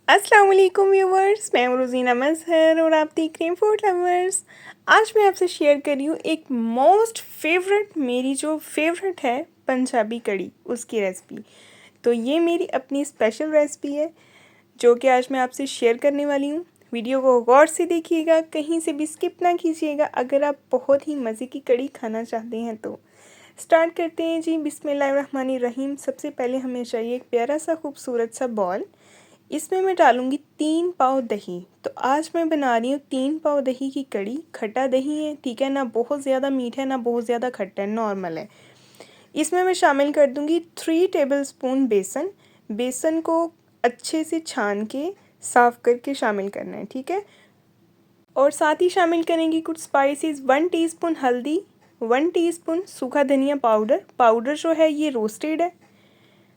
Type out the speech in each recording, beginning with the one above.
अस्सलाम वालेकुम व्यूवर्स, मैं हूँ रोज़ीना मज़हर और आप देख रहे हैं फूड लवर्स। आज मैं आपसे शेयर कर रही हूँ एक मोस्ट फेवरेट, मेरी जो फेवरेट है पंजाबी कड़ी, उसकी रेसिपी। तो ये मेरी अपनी स्पेशल रेसिपी है जो कि आज मैं आपसे शेयर करने वाली हूँ। वीडियो को गौर से देखिएगा, कहीं से भी स्किप ना कीजिएगा अगर आप बहुत ही मज़े की कड़ी खाना चाहते हैं तो। स्टार्ट करते हैं जी। बिस्मिल्लाहिर्रहमानिर्रहीम। सबसे पहले हमें चाहिए एक प्यारा सा खूबसूरत सा बॉल। इसमें मैं डालूँगी 3 पाव दही। तो आज मैं बना रही हूँ 3 पाव दही की कड़ी। खट्टा दही है, ठीक है, ना बहुत ज़्यादा मीठा है ना बहुत ज़्यादा खट्टा है, नॉर्मल है। इसमें मैं शामिल कर दूँगी 3 टेबलस्पून बेसन। बेसन को अच्छे से छान के साफ़ करके शामिल करना है, ठीक है। और साथ ही शामिल करेंगे कुछ स्पाइसेस। 1 टीस्पून हल्दी, 1 टीस्पून सूखा धनिया पाउडर। पाउडर जो है ये रोस्टेड है।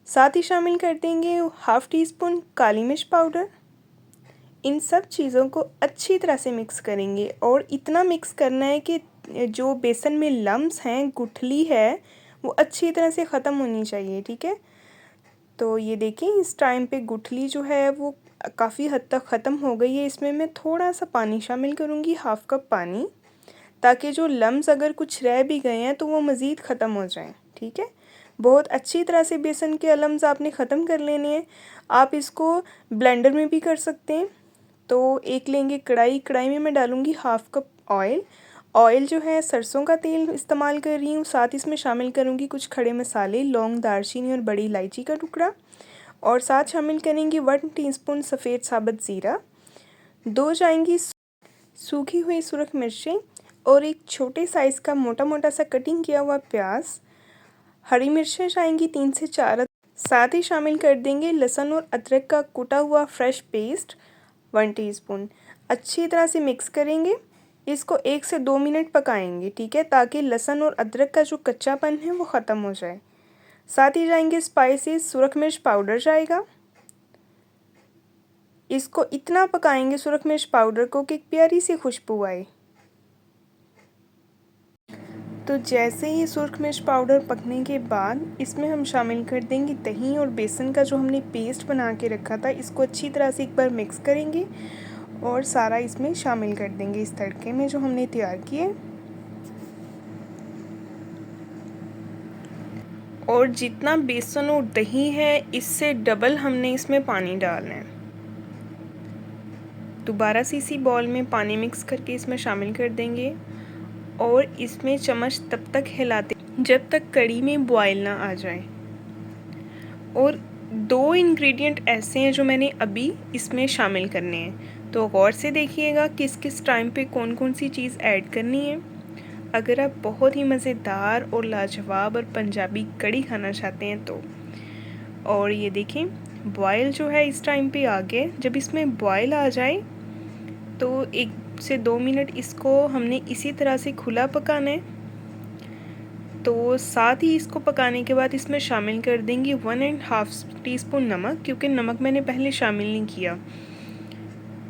साथ ही शामिल कर देंगे हाफ़ टी स्पून काली मिर्च पाउडर। इन सब चीज़ों को अच्छी तरह से मिक्स करेंगे और इतना मिक्स करना है कि जो बेसन में लम्स हैं, गुठली है, वो अच्छी तरह से ख़त्म होनी चाहिए, ठीक है। तो ये देखिए इस टाइम पे गुठली जो है वो काफ़ी हद तक ख़त्म हो गई है। इसमें मैं थोड़ा सा पानी शामिल करूँगी, हाफ़ कप पानी, ताकि जो लम्स अगर कुछ रह भी गए हैं तो वो मज़ीद ख़त्म हो जाएं, ठीक है। बहुत अच्छी तरह से बेसन के लम्स आपने ख़त्म कर लेने हैं। आप इसको ब्लेंडर में भी कर सकते हैं। तो एक लेंगे कढ़ाई। कढ़ाई में मैं डालूँगी हाफ़ कप ऑयल। ऑयल जो है सरसों का तेल इस्तेमाल कर रही हूँ। साथ इसमें शामिल करूँगी कुछ खड़े मसाले, लौंग, दालचीनी और बड़ी इलायची का टुकड़ा। और साथ शामिल करेंगे 1 टीस्पून सफ़ेद साबुत ज़ीरा, 2 जाएंगी सूखी हुई सुरख मिर्चें और एक छोटे साइज़ का मोटा मोटा सा कटिंग किया हुआ प्याज। हरी मिर्चें जाएंगी 3 से 4। साथ ही शामिल कर देंगे लहसुन और अदरक का कुटा हुआ फ्रेश पेस्ट 1 टीस्पून। अच्छी तरह से मिक्स करेंगे। इसको 1 से 2 मिनट पकाएंगे, ठीक है, ताकि लहसुन और अदरक का जो कच्चापन है वो ख़त्म हो जाए। साथ ही जाएंगे स्पाइसेस। सुरख मिर्च पाउडर जाएगा। इसको इतना पकाएंगे सुरख मिर्च पाउडर को कि एक प्यारी सी खुशबू आए। तो जैसे ही सुरख मिर्च पाउडर पकने के बाद इसमें हम शामिल कर देंगे दही और बेसन का जो हमने पेस्ट बना के रखा था। इसको अच्छी तरह से एक बार मिक्स करेंगे और सारा इसमें शामिल कर देंगे इस तड़के में जो हमने तैयार किए। और जितना बेसन और दही है इससे डबल हमने इसमें पानी डालना है। दोबारा से इसी बॉल में पानी मिक्स करके इसमें शामिल कर देंगे और इसमें चम्मच तब तक हिलाते जब तक कड़ी में बॉयल ना आ जाए। और 2 इंग्रेडिएंट ऐसे हैं जो मैंने अभी इसमें शामिल करने हैं, तो गौर से देखिएगा किस किस टाइम पे कौन कौन सी चीज़ ऐड करनी है अगर आप बहुत ही मज़ेदार और लाजवाब और पंजाबी कड़ी खाना चाहते हैं तो। और ये देखें बॉयल जो है इस टाइम पे आ गया। जब इसमें बॉयल आ जाए तो 1 से 2 मिनट इसको हमने इसी तरह से खुला पकाना है। तो साथ ही इसको पकाने के बाद इसमें शामिल कर देंगे 1.5 टीस्पून नमक, क्योंकि नमक मैंने पहले शामिल नहीं किया।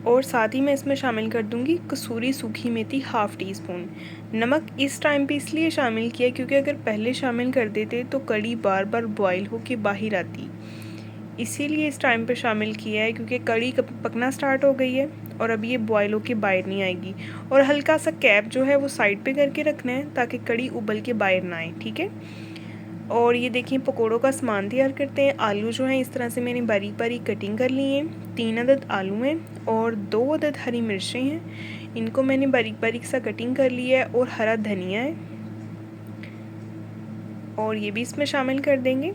और साथ ही मैं इसमें शामिल कर दूंगी कसूरी सूखी मेथी हाफ़ टी स्पून। नमक इस टाइम पे इसलिए शामिल किया क्योंकि अगर पहले शामिल कर देते तो कड़ी बार बार बॉयल होके बाहर आती, इसीलिए इस टाइम पे शामिल किया है, क्योंकि कड़ी पकना स्टार्ट हो गई है और अब ये बॉयल होके बाहर नहीं आएगी। और हल्का सा कैप जो है वो साइड पे करके रखना है ताकि कड़ी उबल के बाहर ना आए, ठीक है। और ये देखिए पकोड़ों का सामान तैयार करते हैं। आलू जो हैं इस तरह से मैंने बारीक बारीक कटिंग कर ली हैं। 3 अदद आलू हैं और 2 अदद हरी मिर्चें हैं, इनको मैंने बारीक बारीक सा कटिंग कर लिया है। और हरा धनिया है और ये भी इसमें शामिल कर देंगे।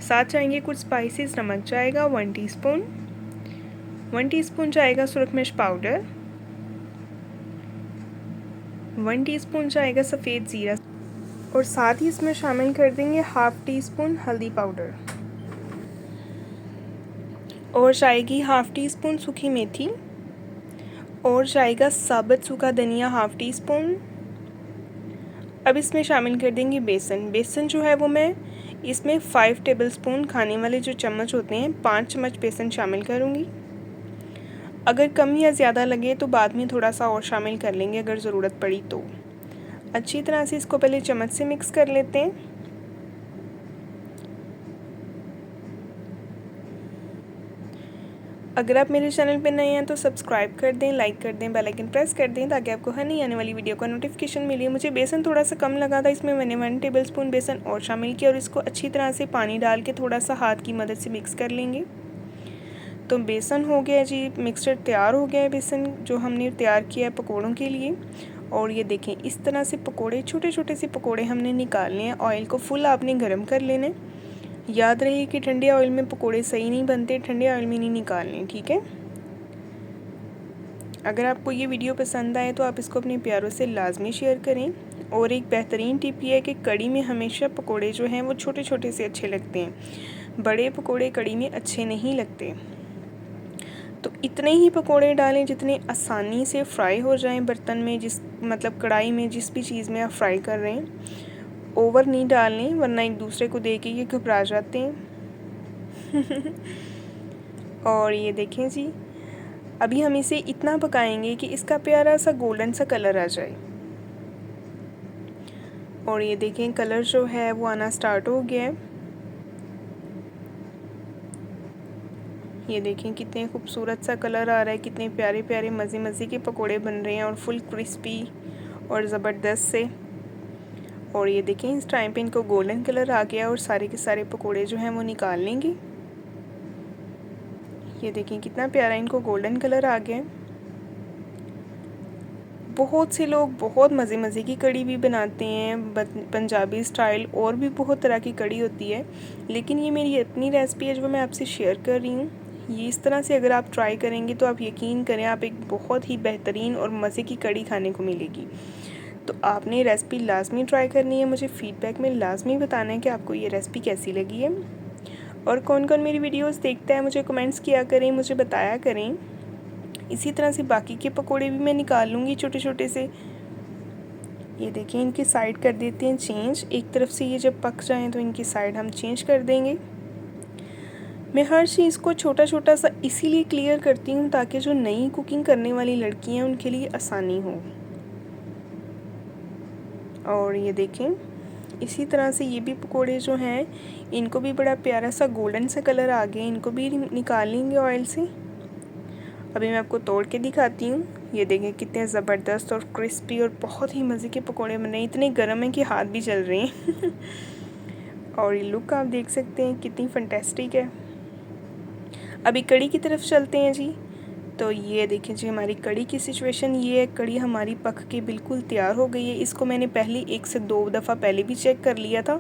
साथ जाएंगे कुछ स्पाइसेस। नमक जाएगा 1 टीस्पून, 1 टीस्पून जाएगा सुरख मिर्च पाउडर, 1 टीस्पून जाएगा सफ़ेद ज़ीरा और साथ ही इसमें शामिल कर देंगे हाफ़ टी स्पून हल्दी पाउडर और जाएगी हाफ़ टी स्पून सूखी मेथी और जाएगा साबुत सूखा धनिया हाफ़ टी स्पून। अब इसमें शामिल कर देंगे बेसन। बेसन जो है वो मैं इसमें 5 टेबलस्पून खाने वाले जो चम्मच होते हैं 5 चम्मच बेसन शामिल करूँगी। अगर कम या ज़्यादा लगे तो बाद में थोड़ा सा और शामिल कर लेंगे अगर ज़रूरत पड़ी तो। अच्छी तरह से इसको पहले चम्मच से मिक्स कर लेते हैं। अगर आप मेरे चैनल पे नए हैं तो सब्सक्राइब कर दें, लाइक कर दें, बेल आइकन प्रेस कर दें ताकि आपको हर नई आने वाली वीडियो का नोटिफिकेशन मिले। मुझे बेसन थोड़ा सा कम लगा था, इसमें मैंने 1 टेबलस्पून बेसन और शामिल किया और इसको अच्छी तरह से पानी डाल के थोड़ा सा हाथ की मदद से मिक्स कर लेंगे। तो बेसन हो गया जी, मिक्सचर तैयार हो गया है बेसन जो हमने तैयार किया है पकौड़ों के लिए। और ये देखें इस तरह से पकोड़े, छोटे छोटे से पकोड़े हमने निकालने हैं। ऑयल को फुल आपने गर्म कर लेना है। याद रहे कि ठंडे ऑयल में पकोड़े सही नहीं बनते, ठंडे ऑयल में नहीं निकालने, ठीक है। अगर आपको ये वीडियो पसंद आए तो आप इसको अपने प्यारों से लाजमी शेयर करें। और एक बेहतरीन टिप ये है कि कड़ी में हमेशा पकोड़े जो हैं वो छोटे छोटे से अच्छे लगते हैं, बड़े पकोड़े कड़ी में अच्छे नहीं लगते। तो इतने ही पकोड़े डालें जितने आसानी से फ्राई हो जाएं बर्तन में, मतलब कढ़ाई में, जिस भी चीज़ में आप फ्राई कर रहे हैं। ओवर नहीं डालने वरना एक दूसरे को देख के ये घबरा जाते हैं। और ये देखें जी, अभी हम इसे इतना पकाएंगे कि इसका प्यारा सा गोल्डन सा कलर आ जाए। और ये देखें कलर जो है वो आना स्टार्ट हो गया है। ये देखें कितने खूबसूरत सा कलर आ रहा है, कितने प्यारे प्यारे मज़े मज़े के पकोड़े बन रहे हैं और फुल क्रिस्पी और ज़बरदस्त से। और ये देखें इस टाइम पे इनको गोल्डन कलर आ गया और सारे के सारे पकोड़े जो हैं वो निकाल लेंगे। ये देखें कितना प्यारा इनको गोल्डन कलर आ गया है। बहुत से लोग बहुत मज़े मज़े की कड़ी भी बनाते हैं, पंजाबी स्टाइल, और भी बहुत तरह की कड़ी होती है, लेकिन ये मेरी अपनी रेसिपी है जो मैं आपसे शेयर कर रही हूँ। ये इस तरह से अगर आप ट्राई करेंगे तो आप यकीन करें आप एक बहुत ही बेहतरीन और मज़े की कड़ी खाने को मिलेगी। तो आपने रेसिपी लाजमी ट्राई करनी है, मुझे फ़ीडबैक में लाजमी बताना है कि आपको ये रेसिपी कैसी लगी है। और कौन कौन मेरी वीडियोस देखता है मुझे कमेंट्स किया करें, मुझे बताया करें। इसी तरह से बाकी के पकोड़े भी मैं निकाल लूँगी छोटे छोटे से। ये देखिए इनकी साइड कर देते हैं चेंज, एक तरफ से ये जब पक जाएं तो इनकी साइड हम चेंज कर देंगे। मैं हर चीज़ को छोटा छोटा सा इसीलिए क्लियर करती हूँ ताकि जो नई कुकिंग करने वाली लड़कियाँ हैं उनके लिए आसानी हो। और ये देखें इसी तरह से ये भी पकोड़े जो हैं इनको भी बड़ा प्यारा सा गोल्डन सा कलर आ गया, इनको भी निकाल लेंगे ऑयल से। अभी मैं आपको तोड़ के दिखाती हूँ। ये देखें कितने ज़बरदस्त और क्रिस्पी और बहुत ही मज़े के पकोड़े बन रहे हैं, इतने गर्म हैं कि हाथ भी जल रहे हैं। और ये लुक आप देख सकते हैं कितनी फंटेस्टिक है। अभी कड़ी की तरफ चलते हैं जी। तो ये देखें जी हमारी कड़ी की सिचुएशन ये है, कड़ी हमारी पक के बिल्कुल तैयार हो गई है। इसको मैंने पहले 1 से 2 दफ़ा पहले भी चेक कर लिया था।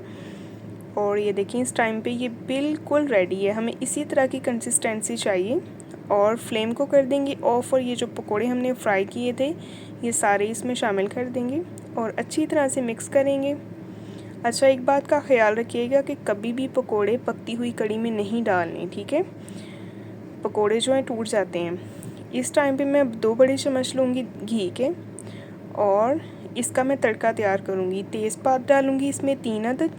और ये देखिए इस टाइम पे ये बिल्कुल रेडी है, हमें इसी तरह की कंसिस्टेंसी चाहिए। और फ्लेम को कर देंगे ऑफ और ये जो पकोड़े हमने फ्राई किए थे ये सारे इसमें शामिल कर देंगे और अच्छी तरह से मिक्स करेंगे। अच्छा एक बात का ख्याल रखिएगा कि कभी भी पकोड़े पकती हुई कड़ी में नहीं डालने, ठीक है, पकोड़े जो हैं टूट जाते हैं। इस टाइम पे मैं 2 बड़े चम्मच लूँगी घी के और इसका मैं तड़का तैयार करूँगी। तेज़पात डालूँगी इसमें 3 अदद,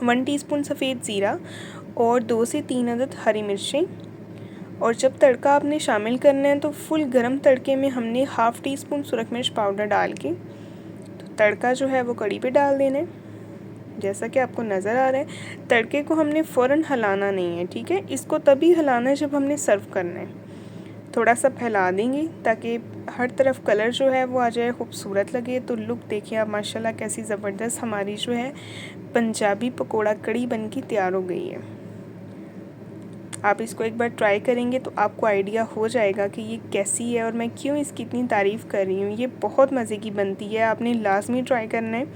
1 टीस्पून सफ़ेद ज़ीरा और 2 से 3 अदद हरी मिर्चें। और जब तड़का आपने शामिल करना है तो फुल गरम तड़के में हमने 1/2 टीस्पून सुरख मिर्च पाउडर डाल के तो तड़का जो है वो कड़ी पे डाल देना है। जैसा कि आपको नज़र आ रहा है तड़के को हमने फ़ौरन हिलाना नहीं है, ठीक है, इसको तभी हिलाना है जब हमने सर्व करना है। थोड़ा सा फैला देंगे ताकि हर तरफ कलर जो है वो आ जाए, खूबसूरत लगे। तो लुक देखिए आप माशाल्लाह कैसी ज़बरदस्त हमारी जो है पंजाबी पकोड़ा कड़ी बन के तैयार हो गई है। आप इसको एक बार ट्राई करेंगे तो आपको आइडिया हो जाएगा कि ये कैसी है और मैं क्यों इसकी इतनी तारीफ़ कर रही हूँ। ये बहुत मज़े की बनती है, आपने लाजमी ट्राई करना है।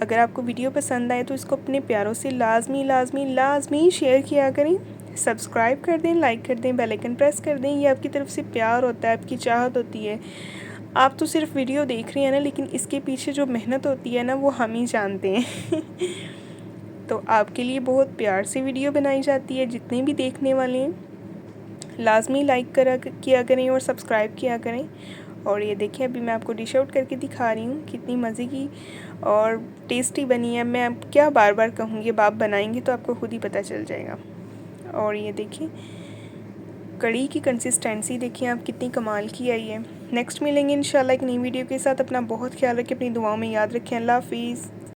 अगर आपको वीडियो पसंद आए तो इसको अपने प्यारों से लाजमी लाजमी लाजमी शेयर किया करें, सब्सक्राइब कर दें, लाइक कर दें, बेल आइकन प्रेस कर दें। ये आपकी तरफ से प्यार होता है, आपकी चाहत होती है। आप तो सिर्फ वीडियो देख रही हैं ना, लेकिन इसके पीछे जो मेहनत होती है ना वो हम ही जानते हैं। तो आपके लिए बहुत प्यार से वीडियो बनाई जाती है। जितने भी देखने वाले हैं लाजमी लाइक किया करें और सब्सक्राइब किया करें। और ये देखिए अभी मैं आपको डिश आउट करके दिखा रही हूँ कितनी मज़े की और टेस्टी बनी है। मैं अब क्या बार बार कहूँगी, अब आप बनाएंगे तो आपको खुद ही पता चल जाएगा। और ये देखिए कड़ी की कंसिस्टेंसी देखिए आप कितनी कमाल की आई है। नेक्स्ट मिलेंगे इंशाल्लाह एक नई वीडियो के साथ। अपना बहुत ख्याल रखें, अपनी दुआओं में याद रखें। अल्लाह हाफिज़।